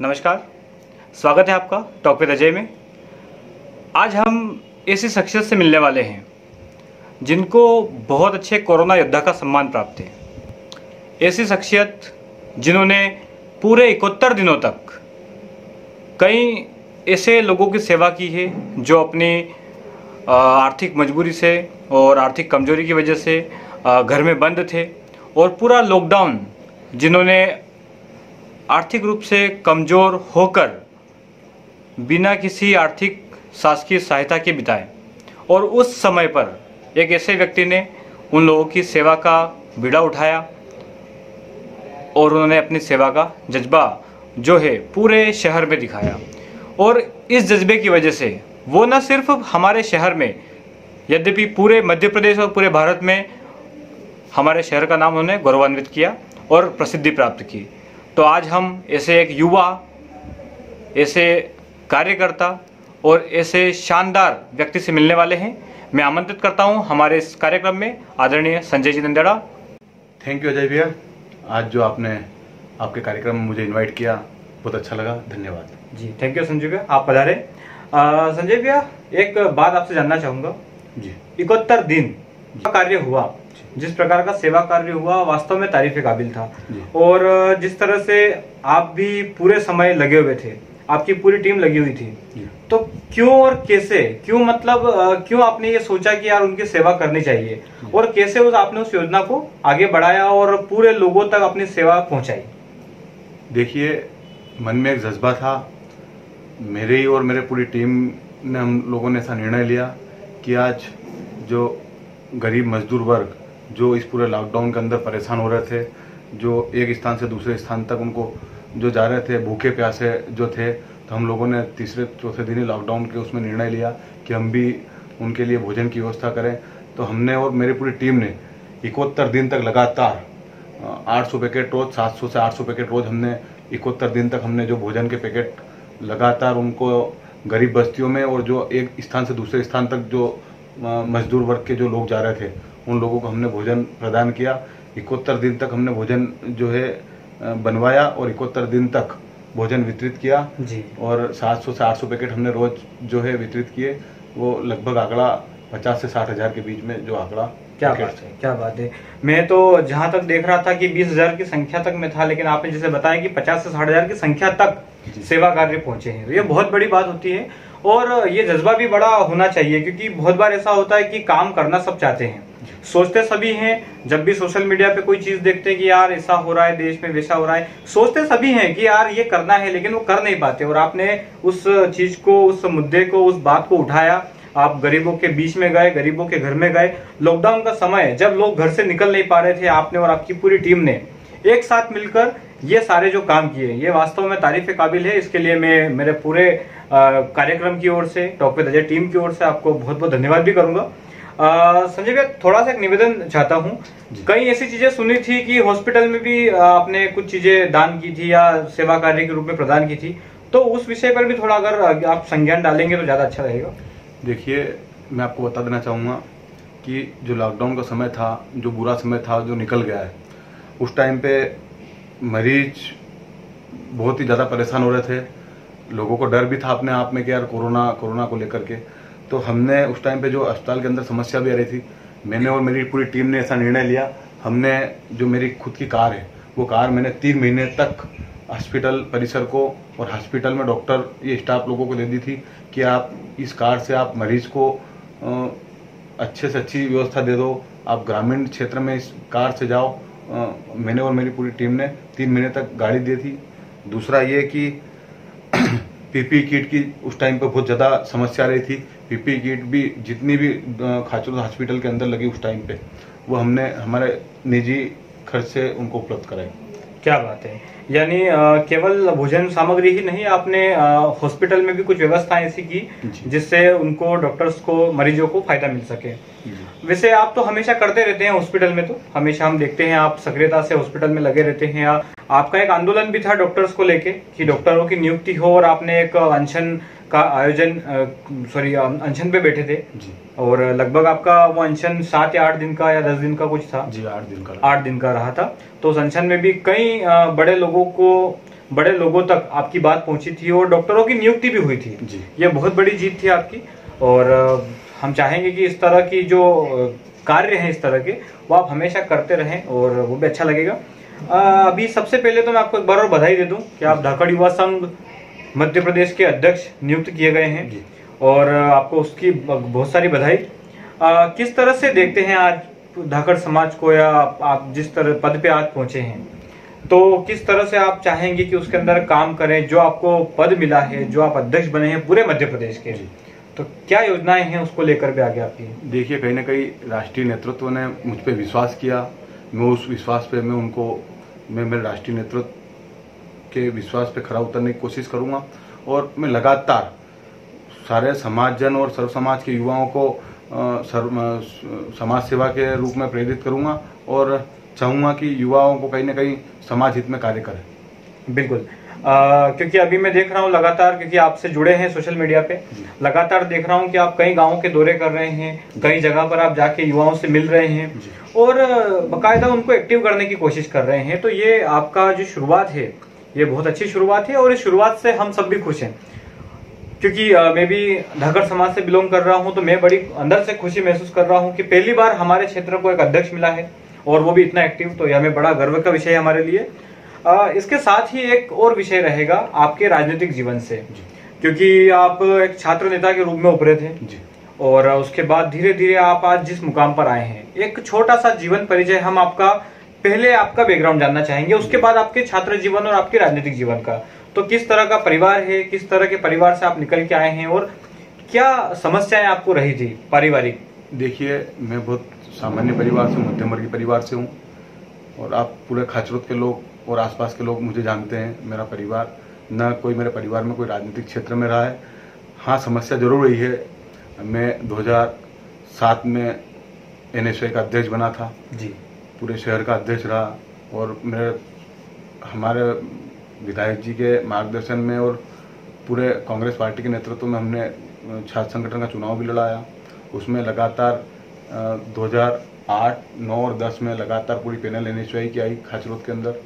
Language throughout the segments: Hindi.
नमस्कार, स्वागत है आपका टॉक विद अजय में। आज हम ऐसी शख्सियत से मिलने वाले हैं जिनको बहुत अच्छे कोरोना योद्धा का सम्मान प्राप्त है। ऐसी शख्सियत जिन्होंने पूरे 71 दिनों तक कई ऐसे लोगों की सेवा की है जो अपनी आर्थिक मजबूरी से और आर्थिक कमजोरी की वजह से घर में बंद थे, और पूरा लॉकडाउन जिन्होंने आर्थिक रूप से कमज़ोर होकर बिना किसी आर्थिक शासकीय सहायता के बिताए। और उस समय पर एक ऐसे व्यक्ति ने उन लोगों की सेवा का बीड़ा उठाया और उन्होंने अपनी सेवा का जज्बा जो है पूरे शहर में दिखाया। और इस जज्बे की वजह से वो न सिर्फ हमारे शहर में, यद्यपि पूरे मध्य प्रदेश और पूरे भारत में हमारे शहर का नाम उन्होंने गौरवान्वित किया और प्रसिद्धि प्राप्त की। तो आज हम ऐसे एक युवा, ऐसे कार्यकर्ता और ऐसे शानदार व्यक्ति से मिलने वाले हैं। मैं आमंत्रित करता हूं हमारे इस कार्यक्रम में आदरणीय संजय जी नंदेड़ा। थैंक यू अजय भैया, आज जो आपने आपके कार्यक्रम में मुझे इनवाइट किया बहुत अच्छा लगा, धन्यवाद जी। थैंक यू संजय भैया, आप पधारे। संजय भैया, एक बात आपसे जानना चाहूँगा जी। 71 दिन कार्य हुआ, जिस प्रकार का सेवा कार्य हुआ वास्तव में तारीफ काबिल था। और जिस तरह से आप भी पूरे समय लगे हुए थे, आपकी पूरी टीम लगी हुई थी, तो क्यों और कैसे, क्यों आपने ये सोचा कि यार उनकी सेवा करनी चाहिए, और कैसे आपने उस योजना को आगे बढ़ाया और पूरे लोगों तक अपनी सेवा पहुंचाई? देखिए, मन में एक जज्बा था मेरे ही और मेरे पूरी टीम ने, हम लोगों ने ऐसा निर्णय लिया कि आज जो गरीब मजदूर वर्ग जो इस पूरे लॉकडाउन के अंदर परेशान हो रहे थे, जो एक स्थान से दूसरे स्थान तक उनको जो जा रहे थे, भूखे प्यासे जो थे, तो हम लोगों ने तीसरे चौथे दिन ही लॉकडाउन के उसमें निर्णय लिया कि हम भी उनके लिए भोजन की व्यवस्था करें। तो हमने और मेरी पूरी टीम ने 71 दिन तक लगातार 800 पैकेट रोज, 700 से 800 पैकेट रोज हमने 71 दिन तक हमने जो भोजन के पैकेट लगातार उनको गरीब बस्तियों में और जो एक स्थान से दूसरे स्थान तक जो मजदूर वर्ग के जो लोग जा रहे थे उन लोगों को हमने भोजन प्रदान किया। 71 दिन तक हमने भोजन जो है बनवाया और 71 दिन तक भोजन वितरित किया जी। और 700 से 800 पैकेट हमने रोज जो है वितरित किए। वो लगभग आंकड़ा 50 से 60 हजार के बीच में जो आंकड़ा। क्या बात है। मैं तो जहां तक देख रहा था कि 20,000 की संख्या तक में था, लेकिन आपने जैसे बताया कि 50 से 60 हजार की संख्या तक सेवा कार्य पहुंचे हैं, ये बहुत बड़ी बात होती है। और ये जज्बा भी बड़ा होना चाहिए, क्योंकि बहुत बार ऐसा होता है कि काम करना सब चाहते हैं, सोचते सभी हैं। जब भी सोशल मीडिया पे कोई चीज देखते हैं कि यार ऐसा हो रहा है देश में, वैसा हो रहा है, सोचते सभी हैं कि यार ये करना है, लेकिन वो कर नहीं पाते। और आपने उस चीज को, उस मुद्दे को, उस बात को उठाया, आप गरीबों के बीच में गए, गरीबों के घर में गए। लॉकडाउन का समय जब लोग घर से निकल नहीं पा रहे थे, आपने और आपकी पूरी टीम ने एक साथ मिलकर ये सारे जो काम किए, ये वास्तव में तारीफ के काबिल है। इसके लिए मैं मेरे पूरे कार्यक्रम की ओर से, टॉक विद अजय टीम की ओर से आपको बहुत बहुत धन्यवाद भी करूंगा। संजय भैया, थोड़ा सा एक निवेदन चाहता हूँ। कई ऐसी चीजें सुनी थी कि हॉस्पिटल में भी आपने कुछ चीजें दान की थी या सेवा कार्य के रूप में प्रदान की थी, तो उस विषय पर भी थोड़ा अगर आप संज्ञान डालेंगे तो ज्यादा अच्छा रहेगा। देखिए, मैं आपको बता देना चाहूँगा कि जो लॉकडाउन का समय था, जो बुरा समय था, जो निकल गया है, उस टाइम पे मरीज बहुत ही ज़्यादा परेशान हो रहे थे। लोगों को डर भी था अपने आप में कि यार कोरोना को लेकर के। तो हमने उस टाइम पे जो अस्पताल के अंदर समस्या भी आ रही थी, मैंने और मेरी पूरी टीम ने ऐसा निर्णय लिया। हमने जो मेरी खुद की कार है, वो कार मैंने 3 महीने तक हॉस्पिटल परिसर को और हॉस्पिटल में डॉक्टर, ये स्टाफ लोगों को दे दी थी कि आप इस कार से आप मरीज को अच्छे से अच्छी व्यवस्था दे दो, आप ग्रामीण क्षेत्र में इस कार से जाओ। मैंने और मेरी पूरी टीम ने 3 महीने तक गाड़ी दी थी। दूसरा ये कि पीपी किट की उस टाइम पे बहुत ज़्यादा समस्या आ रही थी। पीपी किट भी जितनी भी खाचर हॉस्पिटल के अंदर लगी उस टाइम पे, वो हमने हमारे निजी खर्च से उनको उपलब्ध कराई। क्या बात है। यानी केवल भोजन सामग्री ही नहीं, आपने हॉस्पिटल में भी कुछ व्यवस्था ऐसी की जिससे उनको, डॉक्टर्स को, मरीजों को फायदा मिल सके। वैसे आप तो हमेशा करते रहते हैं हॉस्पिटल में, तो हमेशा हम देखते हैं आप सक्रियता से हॉस्पिटल में लगे रहते हैं। आपका एक आंदोलन भी था डॉक्टर्स को लेके कि डॉक्टरों की नियुक्ति हो, और आपने एक अनशन का आयोजन, अनशन पे बैठे थे जी। और लगभग आपका वो अनशन 7 या 8 दिन का या 10 दिन का कुछ था जी। 8 दिन का 8 दिन का रहा था। तो उस अनशन में भी कई बड़े लोगों को बड़े लोगों तक आपकी बात पहुंची थी और डॉक्टरों की नियुक्ति भी हुई थी जी। ये बहुत बड़ी जीत थी आपकी। और हम चाहेंगे कि इस तरह की जो कार्य हैं इस तरह के वो आप हमेशा करते रहें और वो भी अच्छा लगेगा। अभी सबसे पहले तो मैं आपको एक बार और बधाई दे दूं कि आप धाकड़ युवा संघ मध्य प्रदेश के अध्यक्ष नियुक्त किए गए हैं जी। और आपको उसकी बहुत सारी बधाई। किस तरह से देखते हैं आज धाकड़ समाज को, या आप जिस तरह पद पे आज पहुंचे हैं तो किस तरह से आप चाहेंगे कि उसके अंदर काम करें, जो आपको पद मिला है, जो आप अध्यक्ष बने हैं पूरे मध्य प्रदेश के, तो क्या योजनाएं हैं उसको लेकर भी आगे आपकी? देखिए, कहीं ना कहीं राष्ट्रीय नेतृत्व ने मुझ पे विश्वास किया। मैं उस विश्वास पे मैं मेरे राष्ट्रीय नेतृत्व के विश्वास पे खरा उतरने की कोशिश करूंगा और मैं लगातार सारे समाजजन और सर्व समाज के युवाओं को समाज सेवा के रूप में प्रेरित करूंगा और चाहूंगा कि युवाओं को कहीं ना कहीं समाज हित में कार्य करें। बिल्कुल। क्योंकि अभी मैं देख रहा हूँ लगातार, क्योंकि आपसे जुड़े हैं सोशल मीडिया पे, लगातार देख रहा हूँ कि आप कई गांवों के दौरे कर रहे हैं, कई जगह पर आप जाके युवाओं से मिल रहे हैं और बाकायदा उनको एक्टिव करने की कोशिश कर रहे हैं। तो ये आपका जो शुरुआत है ये बहुत अच्छी शुरुआत है और इस शुरुआत से हम सब भी खुश हैं। क्योंकि मैं भी धाकड़ समाज से बिलोंग कर रहा हूं तो मैं बड़ी अंदर से खुशी महसूस कर रहा हूं कि पहली बार हमारे क्षेत्र को एक अध्यक्ष मिला है और वो भी इतना एक्टिव, तो यह हमें बड़ा गर्व का विषय है हमारे लिए। इसके साथ ही एक और विषय रहेगा आपके राजनीतिक जीवन से, क्योंकि आप एक छात्र नेता के रूप में उभरे थे और उसके बाद धीरे धीरे आप आज जिस मुकाम पर आए हैं, एक छोटा सा जीवन परिचय हम आपका, पहले आपका बैकग्राउंड जानना चाहेंगे, उसके बाद आपके छात्र जीवन और आपके राजनीतिक जीवन का। तो किस तरह का परिवार है, किस तरह के परिवार से आप निकल के आए हैं और क्या समस्याएं आपको रही थी पारिवारिक? देखिए, मैं बहुत सामान्य परिवार से, मध्यम वर्गीय परिवार से हूँ और आप पूरे खाचरोद के लोग और आसपास के लोग मुझे जानते हैं। मेरा परिवार, न कोई मेरे परिवार में कोई राजनीतिक क्षेत्र में रहा है। हाँ, समस्या जरूर रही है। मैं 2007 में NSY का अध्यक्ष बना था जी, पूरे शहर का अध्यक्ष रहा और हमारे विधायक जी के मार्गदर्शन में और पूरे कांग्रेस पार्टी के नेतृत्व में हमने छात्र संगठन का चुनाव भी लड़ाया। उसमें लगातार 2008, 9 और 10 में लगातार पूरी पैनल NSY की आई खाचरोद के अंदर।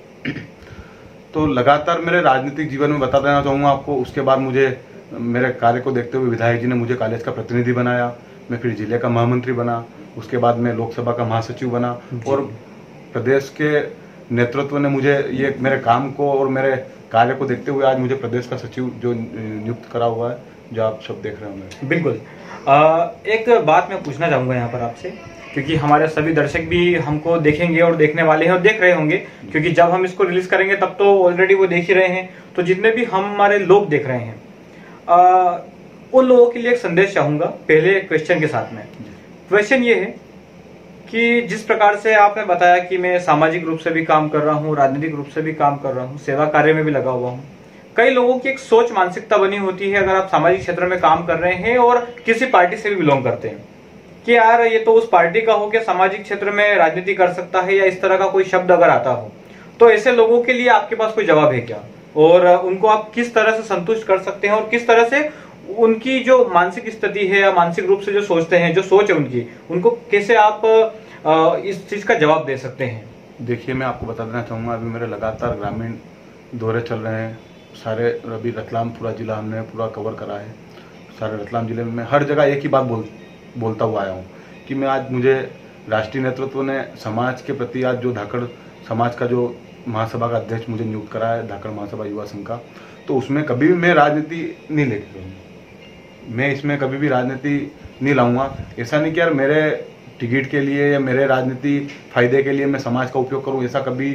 तो लगातार मेरे राजनीतिक जीवन में बता देना चाहूँगा आपको। उसके बाद मेरे कार्य को देखते हुए विधायक जी ने मुझे कॉलेज का प्रतिनिधि बनाया। मैं फिर जिले का महामंत्री बना, उसके बाद मैं लोकसभा का महासचिव बना और प्रदेश के नेतृत्व ने मुझे ये मेरे काम को और मेरे कार्य को देखते हुए आज मुझे प्रदेश का सचिव जो नियुक्त करा हुआ है, जो आप सब देख रहे होंगे। बिल्कुल। एक बात मैं पूछना चाहूंगा यहाँ पर आपसे, क्योंकि हमारे सभी दर्शक भी हमको देखेंगे और देखने वाले हैं और देख रहे होंगे, क्योंकि जब हम इसको रिलीज करेंगे तब तो ऑलरेडी वो देख ही रहे हैं। तो जितने भी हमारे लोग देख रहे हैं उन लोगों के लिए एक संदेश चाहूंगा पहले क्वेश्चन के साथ में। क्वेश्चन ये है कि जिस प्रकार से आपने बताया कि मैं सामाजिक रूप से भी काम कर रहा हूँ, राजनीतिक रूप से भी काम कर रहा हूँ, सेवा कार्य में भी लगा हुआ हूँ, कई लोगों की एक सोच मानसिकता बनी होती है अगर आप सामाजिक क्षेत्र में काम कर रहे हैं और किसी पार्टी से भी बिलोंग करते हैं कि यार ये तो उस पार्टी का हो, क्या सामाजिक क्षेत्र में राजनीति कर सकता है, या इस तरह का कोई शब्द अगर आता हो तो ऐसे लोगों के लिए आपके पास कोई जवाब है क्या, और उनको आप किस तरह से संतुष्ट कर सकते हैं और किस तरह से उनकी जो मानसिक स्थिति है या मानसिक रूप से जो सोचते हैं, जो सोच है उनकी, उनको कैसे आप इस चीज का जवाब दे सकते हैं? देखिए, मैं आपको बता देना चाहूँगा, अभी मेरे लगातार ग्रामीण दौरे चल रहे हैं। सारे अभी रतलाम पूरा जिला हमने पूरा कवर करा है। सारे रतलाम जिले में मैं हर जगह एक ही बात बोलता हुआ आया हूँ कि मैं आज मुझे राष्ट्रीय नेतृत्व ने समाज के प्रति आज जो धाकड़ समाज का जो महासभा का अध्यक्ष मुझे नियुक्त करा है, धाकड़ महासभा युवा संघ का, तो उसमें कभी भी मैं राजनीति नहीं लेके जाऊँगा। मैं इसमें कभी भी राजनीति नहीं लाऊंगा। ऐसा नहीं कि यार मेरे टिकट के लिए या मेरे राजनीति फायदे के लिए मैं समाज का उपयोग करूं, ऐसा कभी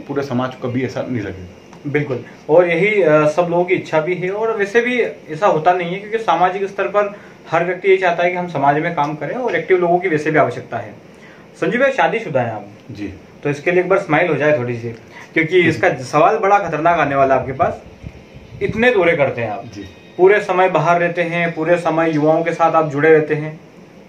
पूरे समाज को कभी ऐसा नहीं लगेगा। बिल्कुल, और यही सब लोगों की इच्छा भी है और वैसे भी ऐसा होता नहीं है, क्योंकि सामाजिक स्तर पर हर व्यक्ति ये चाहता है कि हम समाज में काम करें और एक्टिव लोगों की वैसे भी आवश्यकता है। संजीव भाई, शादीशुदा है आप जी, तो इसके लिए एक बार स्माइल हो जाए थोड़ी सी, क्योंकि इसका सवाल बड़ा खतरनाक आने वाला है आपके पास। इतने दौरे करते हैं आप जी, पूरे समय बाहर रहते हैं, पूरे समय युवाओं के साथ आप जुड़े रहते हैं,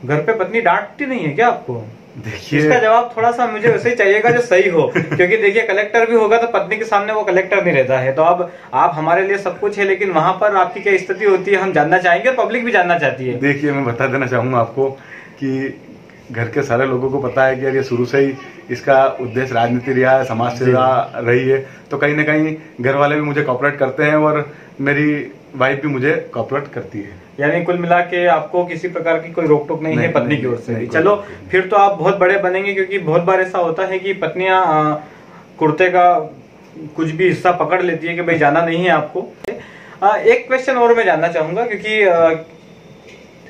घर पे पत्नी डांटती नहीं है क्या आपको? देखिए, इसका जवाब थोड़ा सा मुझे वैसे ही चाहिएगा जो सही हो, क्योंकि देखिए कलेक्टर भी होगा तो पत्नी के सामने वो कलेक्टर नहीं रहता है। तो अब आप हमारे लिए सब कुछ है, लेकिन वहां पर आपकी क्या स्थिति होती है हम जानना चाहेंगे और पब्लिक भी जानना चाहती है। देखिए, मैं बता देना चाहूंगा आपको कि घर के सारे लोगों को पता है कि यार ये शुरू से ही इसका उद्देश्य राजनीति रहा है, समाज सेवा रही है, तो कहीं ना कहीं घर वाले भी मुझे कोऑपरेट करते हैं और मेरी वाइफ भी मुझे कोऑपरेट करती है। यानी कुल मिला के आपको किसी प्रकार की कोई रोक टोक नहीं है पत्नी की ओर से भी। चलो फिर तो आप बहुत बड़े बनेंगे, क्योंकि बहुत बार ऐसा होता है कि पत्नियां कुर्ते का कुछ भी हिस्सा पकड़ लेती है कि भाई जाना नहीं है आपको। एक क्वेश्चन और मैं जानना चाहूंगा, क्योंकि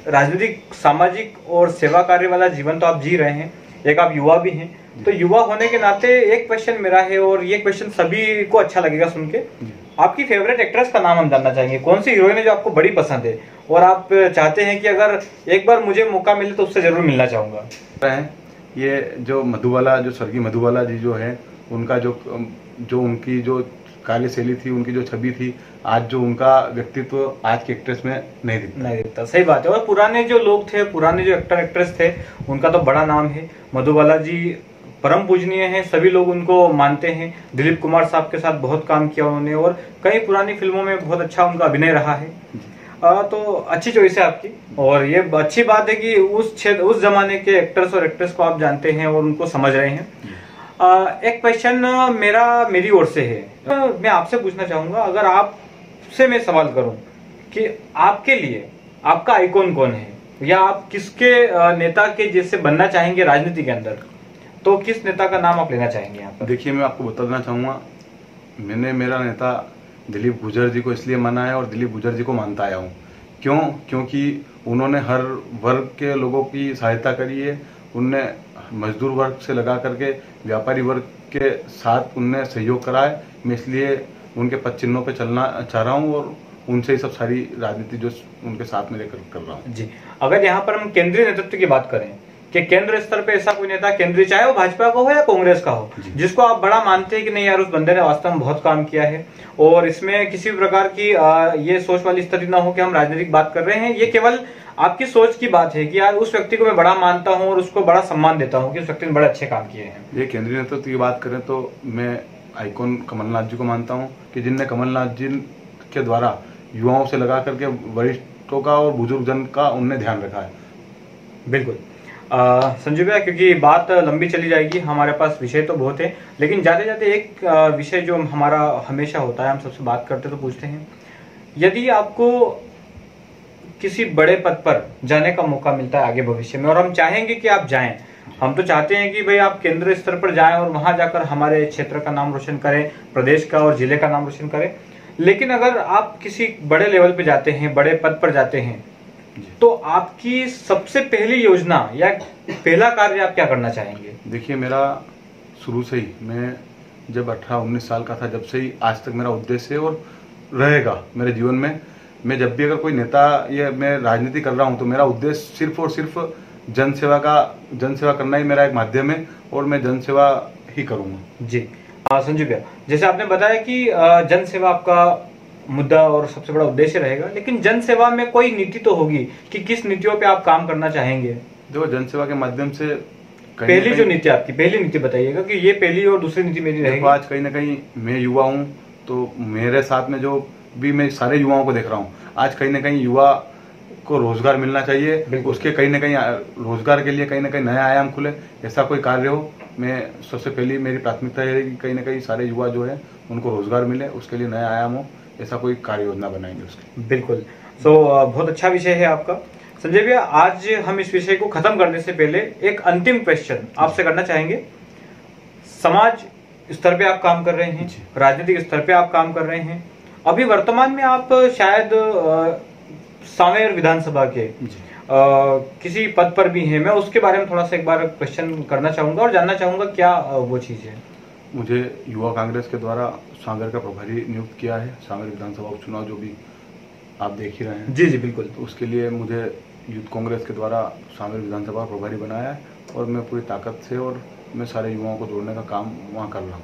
राजनीतिक, सामाजिक और सेवा कार्य वाला जीवन तो आप जी रहे हैं, एक आप युवा भी हैं, तो युवा होने के नाते एक क्वेश्चन मेरा है और ये क्वेश्चन सभी को अच्छा लगेगा सुन के। आपकी फेवरेट एक्ट्रेस का नाम हम जानना चाहेंगे, कौन सी हीरोइन है जो आपको बड़ी पसंद है और आप चाहते हैं कि अगर एक बार मुझे मौका मिले तो उससे जरूर मिलना चाहूंगा। ये जो मधुबाला, जो स्वर्गीय मधुबाला जी जो है, उनका जो उनकी जो कार्यशैली थी, उनकी जो छवि थी, आज जो उनका व्यक्तित्व आज के एक्ट्रेस में नहीं दिखता। सही बात है। और पुराने जो लोग थे, पुराने जो एक्टर एक्ट्रेस थे, उनका तो बड़ा नाम है। मधुबाला जी परम पूजनीय हैं, सभी लोग उनको मानते हैं। दिलीप कुमार साहब के साथ बहुत काम किया उन्होंने और कई पुरानी फिल्मों में बहुत अच्छा उनका अभिनय रहा है। तो अच्छी चॉइस है आपकी, और ये अच्छी बात है कि उस जमाने के एक्टर्स और एक्ट्रेस को आप जानते हैं और उनको समझ रहे हैं। एक क्वेश्चन मेरी ओर से है, मैं आपसे पूछना चाहूंगा, अगर आपसे मैं सवाल करूं कि आपके लिए आपका आइकॉन कौन है, या आप किसके नेता के जैसे बनना चाहेंगे राजनीति के अंदर, तो किस नेता का नाम आप लेना चाहेंगे यहाँ पर? देखिए, मैं आपको बताना चाहूंगा, मैंने मेरा नेता दिलीप गुर्जर जी को इसलिए माना है और दिलीप गुर्जर जी को मानता आया हूँ। क्योंकि उन्होंने हर वर्ग के लोगों की सहायता करी है। उनने मजदूर वर्ग से लगा करके व्यापारी वर्ग के साथ उनने सहयोग करा है। मैं इसलिए उनके पद चिन्हों पे चलना चाह रहा हूँ और उनसे ही सब सारी राजनीति जो उनके साथ में लेकर कर रहा हूँ। जी, अगर यहाँ पर हम केंद्रीय नेतृत्व की बात करें कि केंद्र स्तर पे ऐसा कोई नेता, केंद्रीय, चाहे वो भाजपा का हो या कांग्रेस का हो, जिसको आप बड़ा मानते हैं कि नहीं यार उस बंदे ने वास्तव में बहुत काम किया है और इसमें किसी भी प्रकार की ये सोच वाली स्थिति ना हो कि हम राजनीतिक बात कर रहे हैं, ये केवल आपकी सोच की बात है कि यार उस व्यक्ति को मैं बड़ा मानता हूं और उसको बड़ा सम्मान देता हूं कि उस व्यक्ति ने बड़े अच्छे काम किए हैं। ये केंद्रीय नेतृत्व की बात करें तो मैं आइकॉन कमलनाथ जी को मानता हूं कि जिनने कमलनाथ जी के द्वारा युवाओं से लगा करके वरिष्ठों का और बुजुर्ग जन का उनने ध्यान रखा है। बिल्कुल संजू भैया, क्योंकि बात लंबी चली जाएगी, हमारे पास विषय तो बहुत है, लेकिन जाते जाते एक विषय जो हमारा हमेशा होता है, हम सबसे बात करते तो पूछते हैं, यदि आपको किसी बड़े पद पर जाने का मौका मिलता है आगे भविष्य में, और हम चाहेंगे कि आप जाएं, हम तो चाहते हैं कि भाई आप केंद्र स्तर पर जाएं और वहां जाकर हमारे क्षेत्र का नाम रोशन करें, प्रदेश का और जिले का नाम रोशन करें, लेकिन अगर आप किसी बड़े लेवल पे जाते हैं, बड़े पद पर जाते हैं, तो आपकी सबसे पहली योजना या पहला कार्य आप क्या करना चाहेंगे? देखिए, मेरा शुरू से ही, मैं जब 18-19 साल का था, जब से ही आज तक मेरा उद्देश्य है और रहेगा मेरे जीवन में। मैं जब भी अगर कोई नेता या मैं राजनीति कर रहा हूं तो मेरा उद्देश्य सिर्फ और सिर्फ जनसेवा करना ही मेरा एक माध्यम है और मैं जनसेवा ही करूंगा। जी संजू भैया, जैसे आपने बताया कि जनसेवा आपका मुद्दा और सबसे बड़ा उद्देश्य रहेगा, लेकिन जनसेवा में कोई नीति तो होगी कि किस नीतियों पे आप काम करना चाहेंगे? देखो, जनसेवा के माध्यम से पहली जो नीति आपकी, पहली नीति बताइएगा कि ये पहली और दूसरी नीति मेरी रहेगी। आज कहीं ना कहीं मैं युवा हूँ, तो मेरे साथ में जो भी मैं सारे युवाओं को देख रहा हूँ, आज कहीं ना कहीं युवा को रोजगार मिलना चाहिए, उसके कहीं ना कहीं रोजगार के लिए कहीं ना कहीं नया आयाम खुले, ऐसा कोई कार्य हो। मैं सबसे पहली मेरी प्राथमिकता है कि कहीं ना कहीं सारे युवा जो है उनको रोजगार मिले, उसके लिए नया आयाम हो, ऐसा कोई कार्य योजना बनाएंगे उसके। बिल्कुल। बहुत अच्छा विषय है आपका संजय भैया। आज हम इस विषय को खत्म करने से पहले एक अंतिम क्वेश्चन आपसे करना चाहेंगे। समाज स्तर पे आप काम कर रहे हैं, राजनीतिक स्तर पे आप काम कर रहे हैं, अभी वर्तमान में आप शायद सांवेर विधानसभा के किसी पद पर भी हैं। मैं उसके बारे में थोड़ा सा एक बार क्वेश्चन करना चाहूंगा और जानना चाहूंगा क्या वो चीज है। मुझे युवा कांग्रेस के द्वारा सांवेर का प्रभारी नियुक्त किया है। सांवेर विधानसभा उपचुनाव जो भी आप देख ही रहे हैं। जी जी बिल्कुल। तो उसके लिए मुझे यूथ कांग्रेस के द्वारा सांवेर विधानसभा प्रभारी बनाया है और मैं पूरी ताकत से और मैं सारे युवाओं को जोड़ने का काम वहाँ कर रहा हूँ।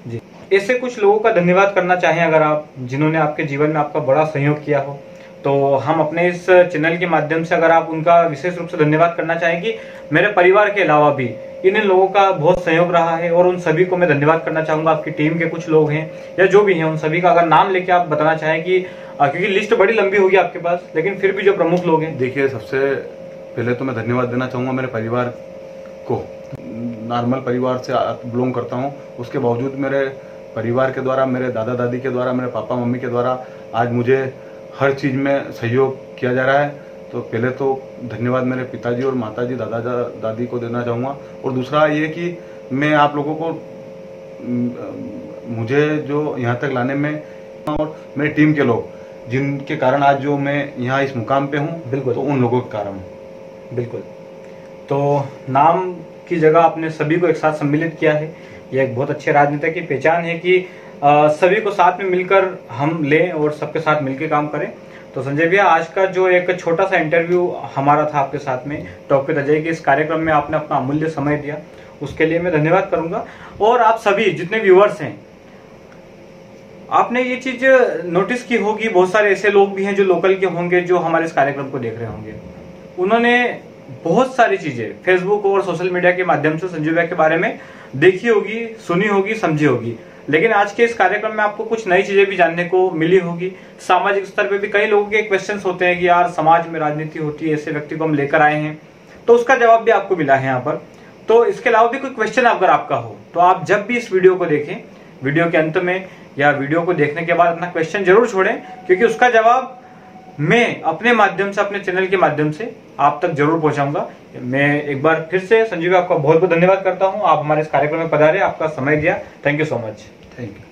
जी, ऐसे कुछ लोगों का धन्यवाद करना चाहें अगर आप, जिन्होंने आपके जीवन में आपका बड़ा सहयोग किया हो, तो हम अपने इस चैनल के माध्यम से अगर आप उनका विशेष रूप से धन्यवाद करना चाहें कि मेरे परिवार के अलावा भी इन लोगों का बहुत सहयोग रहा है, और उन सभी को मैं धन्यवाद करना चाहूंगा। आपकी टीम के कुछ लोग हैं या जो भी हैं, उन सभी का अगर नाम लेके आप बताना चाहें कि क्योंकि लिस्ट बड़ी लंबी होगी आपके पास, लेकिन फिर भी जो प्रमुख लोग हैं। देखिए, सबसे पहले तो मैं धन्यवाद देना चाहूंगा मेरे परिवार को। नॉर्मल परिवार से बिलोंग करता हूँ, उसके बावजूद मेरे परिवार के द्वारा, मेरे दादा दादी के द्वारा, मेरे पापा मम्मी के द्वारा आज मुझे हर चीज़ में सहयोग किया जा रहा है। तो पहले तो धन्यवाद मेरे पिताजी और माताजी, दादा दादी को देना चाहूँगा। और दूसरा ये कि मैं आप लोगों को मुझे जो यहाँ तक लाने में और मेरी टीम के लोग जिनके कारण आज जो मैं यहाँ इस मुकाम पे हूँ, बिल्कुल, तो उन लोगों के कारण। बिल्कुल, तो नाम की जगह आपने सभी को एक साथ सम्मिलित किया है। यह एक बहुत अच्छे राजनेता की पहचान है कि सभी को साथ में मिलकर हम लें और सबके साथ मिलकर काम करें। तो संजय भैया, आज का जो एक छोटा सा इंटरव्यू हमारा था आपके साथ में टॉक विद अजय के इस कार्यक्रम में आपने अपना अमूल्य समय दिया, उसके लिए मैं धन्यवाद करूंगा। और आप सभी जितने व्यूअर्स हैं, आपने ये चीज नोटिस की होगी, बहुत सारे ऐसे लोग भी हैं जो लोकल के होंगे जो हमारे इस कार्यक्रम को देख रहे होंगे। उन्होंने बहुत सारी चीजें फेसबुक और सोशल मीडिया के माध्यम से संजय भैया के बारे में देखी होगी, सुनी होगी, समझी होगी, लेकिन आज के इस कार्यक्रम में आपको कुछ नई चीजें भी जानने को मिली होगी। सामाजिक स्तर पे भी कई लोगों के क्वेश्चंस होते हैं कि यार समाज में राजनीति होती है, ऐसे व्यक्ति को हम लेकर आए हैं, तो उसका जवाब भी आपको मिला है यहाँ पर। तो इसके अलावा भी कोई क्वेश्चन अगर आपका हो तो आप जब भी इस वीडियो को देखें, वीडियो के अंत में या वीडियो को देखने के बाद अपना क्वेश्चन जरूर छोड़ें, क्योंकि उसका जवाब मैं अपने माध्यम से, अपने चैनल के माध्यम से आप तक जरूर पहुंचाऊंगा। मैं एक बार फिर से संजीव आपका बहुत बहुत धन्यवाद करता हूं। आप हमारे इस कार्यक्रम में पधारे, आपका समय दिया। Thank you so much. Thank you.